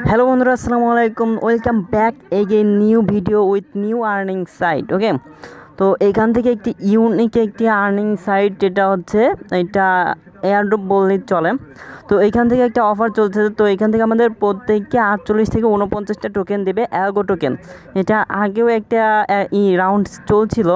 Hello বন্ধুরা, আসসালামু আলাইকুম। Welcome back again new video with new earning site. Okay, তো এইখান থেকে একটি ইউনিক একটি আর্নিং সাইট, যেটা হচ্ছে এটা এয়ারড্রপ বললেই চলে। তো এইখান থেকে একটা অফার চলছে। তো এখান থেকে আমাদের প্রত্যেককে 48 থেকে 49টা টোকেন দেবে, অ্যালগো টোকেন। এটা আগেও একটা রাউন্ড চলছিল,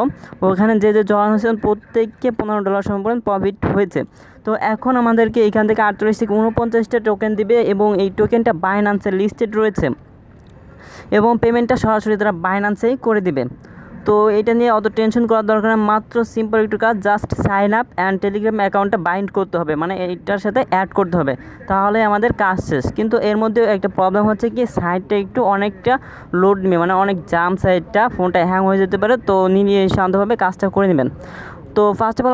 ওখানে যে জয়েন হয়েছিলেন প্রত্যেককে $15 সম্পর্কে প্রফিট হয়েছে। তো এখন আমাদেরকে এখান থেকে 48 থেকে 49টা টোকেন দিবে এবং এই টোকেনটা বাইন্যান্সে লিস্টেড রয়েছে এবং পেমেন্টটা সরাসরি তারা বাইন্যান্সেই করে দিবে। তো এটা নিয়ে অত টেনশন করার দরকার নেই, মাত্র সিম্পল একটু কাজ, just sign up and Telegram অ্যাকাউন্টটা বাইন্ড করতে হবে, মানে এইটার সাথে অ্যাড করতে হবে, তাহলে আমাদের কাজ শেষ। কিন্তু এর মধ্যে একটা প্রবলেম হচ্ছে কি, সাইটটা একটু অনেকটা লোড নেবে, মানে অনেক জাম সাইটটা, ফোনটা হ্যাং হয়ে যেতে পারে। তো নিয়ে শান্তভাবে কাজটা করে নেবেন। তো ফার্স্ট অফ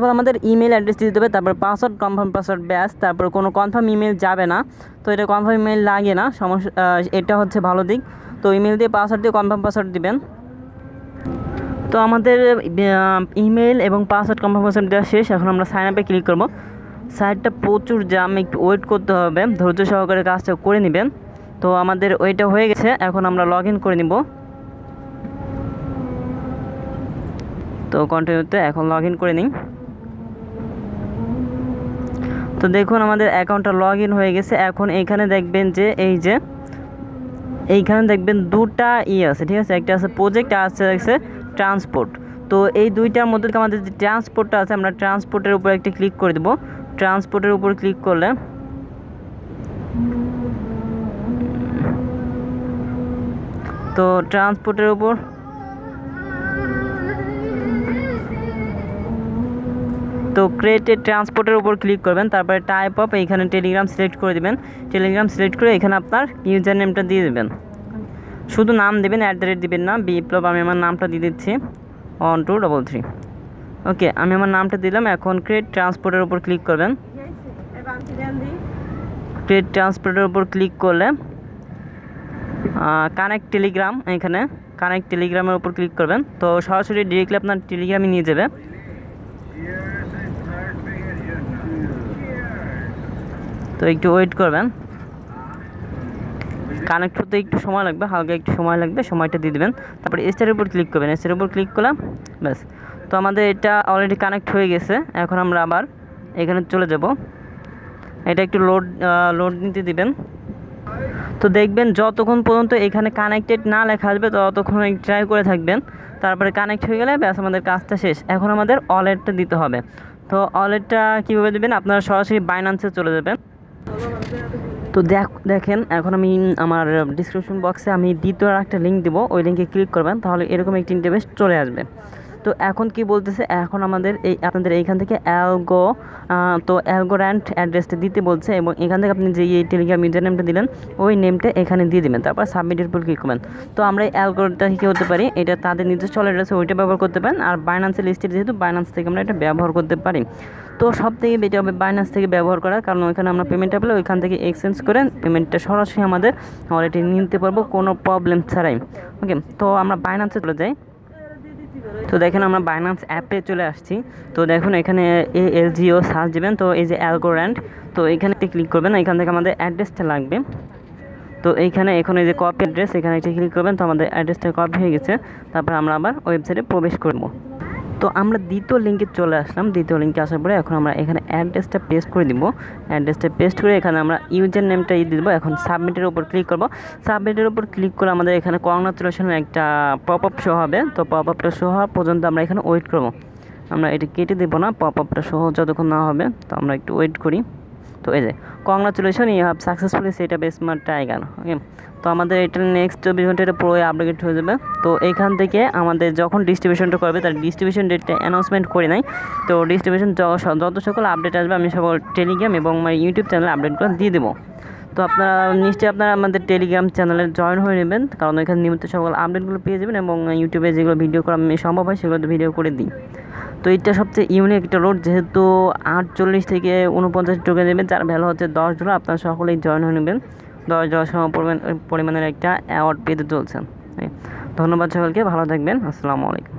অল আমাদের ইমেল অ্যাড্রেস দিতে হবে, তারপর পাসওয়ার্ড, কনফার্ম পাসওয়ার্ড, ব্যাস। তারপর কোনো কনফার্ম ইমেল যাবে না, তো এটা কনফার্ম ইমেল লাগে না, সমস্যা এটা হচ্ছে ভালো দিক। তো ইমেল দিয়ে পাসওয়ার্ড দিয়ে কনফার্ম পাসওয়ার্ড দিবেন। তো আমাদের ইমেল এবং পাসওয়ার্ড, কনফার্ম পাসওয়ার্ড দেওয়া শেষ। এখন আমরা সাইন আপে ক্লিক করব। সাইটটা প্রচুর জাম, একটু ওয়েট করতে হবে, ধৈর্য সহকারে কাজটা করে নেবেন। তো আমাদের ওইটা হয়ে গেছে, এখন আমরা লগ ইন করে নিব। তো কন্টিনিউতে এখন লগ ইন করে নিই। তো দেখুন আমাদের অ্যাকাউন্টটা লগ ইন হয়ে গেছে। এখন এইখানে দেখবেন যে এইখানে দেখবেন দুটা আছে, ঠিক আছে, একটা আছে প্রজেক্ট আর আছে ট্রান্সপোর্ট। তো এই দুইটার মধ্যে আমাদের যে ট্রান্সপোর্টটা আছে, আমরা ট্রান্সপোর্টের উপর একটা ক্লিক করে দেবো। ট্রান্সপোর্টের উপর ক্লিক করলে তো ট্রান্সপোর্টের উপর তো ক্রিয়েটেড ট্রান্সপোর্টের উপর ক্লিক করবেন। তারপরে টাইপ অফ এইখানে টেলিগ্রাম সিলেক্ট করে দেবেন। টেলিগ্রাম সিলেক্ট করে এখানে আপনার ইউজার নেমটা দিয়ে দেবেন, শুধু নাম দেবেন, @ দিবেন না। বিপ্লব, আমি আমার নামটা দিয়ে দিচ্ছি 1233। ওকে, আমি আমার নামটা দিলাম। এখন ক্রিয়েট ট্রান্সপোর্টের উপর ক্লিক করবেন। ক্রিয়েট ট্রান্সপোর্টের উপর ক্লিক করলে কানেক্ট টেলিগ্রাম, এখানে কানেক্ট টেলিগ্রামের উপর ক্লিক করবেন। তো সরাসরি ডিরেক্টলি আপনার টেলিগ্রামে নিয়ে যাবে। তো একটু ওয়েট করবেন, কানেক্ট হতে একটু সময় লাগবে, হালকা একটু সময় লাগবে, সময়টা দিয়ে দেবেন। তারপরে এসটার উপর ক্লিক করবেন। এসটার উপর ক্লিক করলাম, ব্যাস। তো আমাদের এটা অলরেডি কানেক্ট হয়ে গেছে। এখন আমরা আবার এখানে চলে যাব। এটা একটু লোড নিতে দিবেন। তো দেখবেন যতক্ষণ পর্যন্ত এখানে কানেক্টেড না লেখা আসবে ততক্ষণ ট্রাই করে থাকবেন। তারপরে কানেক্ট হয়ে গেলে ব্যাস আমাদের কাজটা শেষ। এখন আমাদের ওয়ালেটটা দিতে হবে। তো ওয়ালেটটা কীভাবে দেবেন, আপনারা সরাসরি বাইন্যান্সে চলে যাবেন। তো দেখেন, এখন আমি আমার ডিসক্রিপশন বক্সে আমি দ্বিতীয় একটা লিঙ্ক দেবো, ওই লিঙ্কে ক্লিক করবেন, তাহলে এরকম একটি ইন্টারফেস চলে আসবে। তো এখন কি বলতেছে, এখন আমাদের আপনাদের এইখান থেকে অ্যালগোরান্ট অ্যাড্রেসটা দিতে বলছে, এবং এখান থেকে আপনি যে এই টেলিগ্রাম ইউজার নেমটা দিলেন ওই নেমটা এখানে দিয়ে দেবেন। তারপর সাবমিটের উপর ক্লিক করবেন। তো আমরা এই অ্যালগোটা কী হতে পারি, এটা তাদের নিজস্ব অ্যাড্রেসে ওইটা ব্যবহার করতে পারেন, আর বাইন্যান্সের লিস্টেড যেহেতু বাইন্যান্স থেকে আমরা এটা ব্যবহার করতে পারি। তো সব থেকে বেটার হবে বাইন্যান্স থেকে ব্যবহার করা, কারণ ওইখানে আমরা পেমেন্টটা পেলে ওইখান থেকে এক্সচেঞ্জ করে পেমেন্টটা সরাসরি আমাদের ওয়ালেটে নিতে পারবো কোনো প্রবলেম ছাড়াই। ওকে, তো আমরা বাইন্যান্সে চলে যাই। তো দেখেন আমরা বাইন্যান্স অ্যাপে চলে আসছি। তো দেখুন এখানে ALGO সার্চ দেবেন। তো এই যে অ্যালগোরান্ট, তো এইখানে ক্লিক করবেন। এখান থেকে আমাদের অ্যাড্রেসটা লাগবে। তো এইখানে এখন এই যে কপি অ্যাড্রেস, এখানে একটা ক্লিক করবেন। তো আমাদের অ্যাড্রেসটা কপি হয়ে গেছে। তারপর আমরা আবার ওয়েবসাইটে প্রবেশ করব। তো আমরা দ্বিতীয় লিঙ্কে চলে আসলাম। দ্বিতীয় লিঙ্কে আসার পরে এখন আমরা এখানে অ্যাড্রেসটা পেস্ট করে দিব। অ্যাড্রেসটা পেস্ট করে এখানে আমরা ইউজার নেমটা দিব। এখন সাবমিটের উপর ক্লিক করব। সাবমিটের উপর ক্লিক করে আমাদের এখানে কংগ্রাচুলেশনের একটা পপ আপ শো হবে। তো পপ আপটা শো হওয়া পর্যন্ত আমরা এখানে ওয়েট করব। আমরা এটা কেটে দেবো না, পপ আপটা শো যতক্ষণ না হবে। তো আমরা একটু ওয়েট করি। তো এই যে congratulation, you have successfully set up smart tiger. Okay, তো আমাদের এটা নেক্সট 24 ঘন্টা এটা পুরো আপডেট হয়ে যাবে। তো এখান থেকে আমাদের যখন ডিস্ট্রিবিউশনটা করবে তার ডিস্ট্রিবিউশন ডেটটা অ্যানাউন্সমেন্ট করে নাই। তো ডিস্ট্রিবিউশন যত সকল আপডেট আসবে আমি সকল টেলিগ্রাম এবং আমার ইউটিউব চ্যানেলে আপডেটগুলো দিয়ে দেবো। তো আপনারা নিশ্চয়ই আমাদের টেলিগ্রাম চ্যানেলে জয়েন হয়ে নেবেন, কারণ এখানে নিয়মিত সকল আপডেটগুলো পেয়ে যাবেন, এবং ইউটিউবে যেগুলো ভিডিও করা সম্ভব হয় সেগুলো ভিডিও করে দিই। তো এটা সবচেয়ে ইউনিক একটা রোড, যেহেতু 48 থেকে 49 টোকেন দেবেন, যার ভ্যালু হচ্ছে $10। আপনারা সকলেই জয়েন হয়ে নেবেন। $10 পরিমাণের একটা অ্যাওয়ার্ড পেতে চলছেন। ধন্যবাদ সকলকে, ভালো থাকবেন। আসসালামু আলাইকুম।